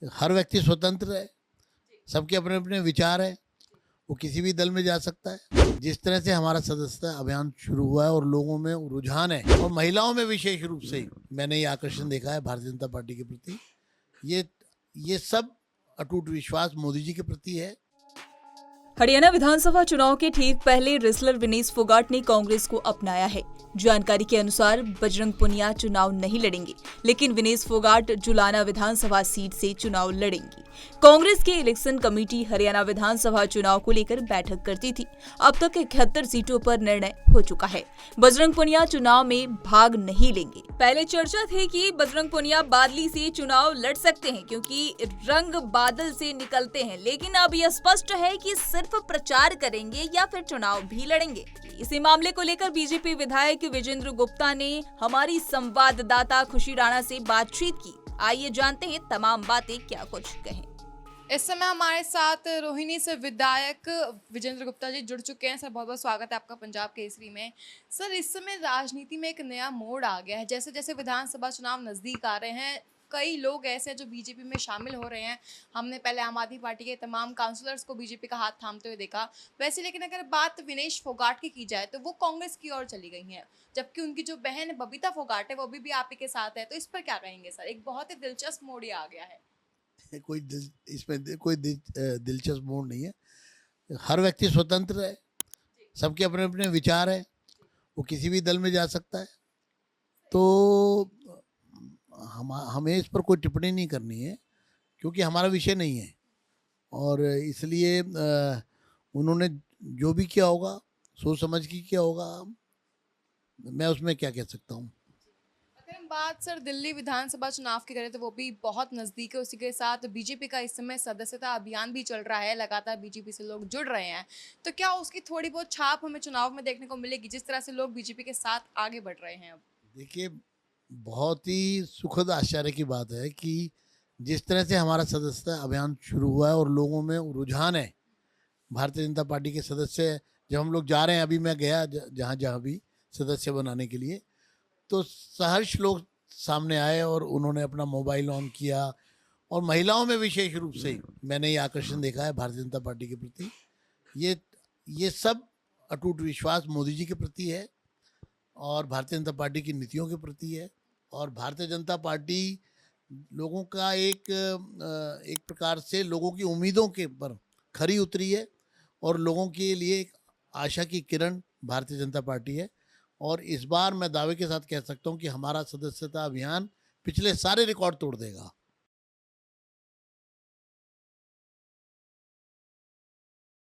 हर व्यक्ति स्वतंत्र है, सबके अपने अपने विचार है, वो किसी भी दल में जा सकता है। जिस तरह से हमारा सदस्यता अभियान शुरू हुआ है और लोगों में रुझान है और महिलाओं में विशेष रूप से मैंने ये आकर्षण देखा है भारतीय जनता पार्टी के प्रति। ये सब अटूट विश्वास मोदी जी के प्रति है। हरियाणा विधानसभा चुनाव के ठीक पहले रेसलर विनेश फोगाट ने कांग्रेस को अपनाया है। जानकारी के अनुसार बजरंग पुनिया चुनाव नहीं लड़ेंगे, लेकिन विनेश फोगाट जुलाना विधानसभा सीट से चुनाव लड़ेंगी। कांग्रेस की इलेक्शन कमेटी हरियाणा विधानसभा चुनाव को लेकर बैठक करती थी। अब तक 71 सीटों पर निर्णय हो चुका है। बजरंग पुनिया चुनाव में भाग नहीं लेंगे। पहले चर्चा थी कि बजरंग पुनिया बादली से चुनाव लड़ सकते हैं क्योंकि रंग बादल से निकलते हैं, लेकिन अब यह स्पष्ट है कि सिर्फ प्रचार करेंगे या फिर चुनाव भी लड़ेंगे। इसी मामले को लेकर बीजेपी विधायक विजेंद्र गुप्ता ने हमारी संवाददाता खुशी राणा से बातचीत की। आइए जानते हैं तमाम बातें क्या कुछ कहें। इस समय हमारे साथ रोहिणी से विधायक विजेंद्र गुप्ता जी जुड़ चुके हैं। सर, बहुत बहुत स्वागत है आपका पंजाब केसरी में। सर, इस समय राजनीति में एक नया मोड़ आ गया है। जैसे जैसे विधानसभा चुनाव नजदीक आ रहे हैं, कई लोग ऐसे हैं जो बीजेपी में शामिल हो रहे हैं। हमने पहले आम आदमी पार्टी के तमाम काउंसलर्स को बीजेपी का हाथ थामते हुए देखा। वैसे लेकिन अगर बात विनेश फोगाट की जाए तो वो कांग्रेस की ओर चली गई हैं, जबकि उनकी जो बहन बबीता फोगाट है वो भी आप ही के साथ है। तो इस पर क्या कहेंगे सर? एक बहुत ही दिलचस्प मोड़ आ गया है। इसमें कोई दिलचस्प मोड़ नहीं है। हर व्यक्ति स्वतंत्र है, सबके अपने अपने विचार है, वो किसी भी दल में जा सकता है। तो हमें इस पर कोई टिप्पणी नहीं करनी है क्योंकि हमारा विषय नहीं है, और इसलिए उन्होंने जो भी किया होगा सोच समझ के किया होगा, मैं उसमें क्या कह सकता हूँ। अगर हम बात सर दिल्ली विधानसभा चुनाव की करें तो वो भी बहुत नज़दीक है। उसी के साथ बीजेपी का इस समय सदस्यता अभियान भी चल रहा है, लगातार बीजेपी से लोग जुड़ रहे हैं। तो क्या उसकी थोड़ी बहुत छाप हमें चुनाव में देखने को मिलेगी, जिस तरह से लोग बीजेपी के साथ आगे बढ़ रहे हैं? अब देखिए, बहुत ही सुखद आश्चर्य की बात है कि जिस तरह से हमारा सदस्यता अभियान शुरू हुआ है और लोगों में रुझान है भारतीय जनता पार्टी के सदस्य, जब हम लोग जा रहे हैं, अभी मैं गया जहाँ जहाँ भी सदस्य बनाने के लिए, तो सहर्ष लोग सामने आए और उन्होंने अपना मोबाइल ऑन किया, और महिलाओं में विशेष रूप से मैंने ये आकर्षण देखा है भारतीय जनता पार्टी के प्रति। ये सब अटूट विश्वास मोदी जी के प्रति है और भारतीय जनता पार्टी की नीतियों के प्रति है। और भारतीय जनता पार्टी लोगों का एक प्रकार से लोगों की उम्मीदों के पर खरी उतरी है और लोगों के लिए एक आशा की किरण भारतीय जनता पार्टी है। और इस बार मैं दावे के साथ कह सकता हूं कि हमारा सदस्यता अभियान पिछले सारे रिकॉर्ड तोड़ देगा।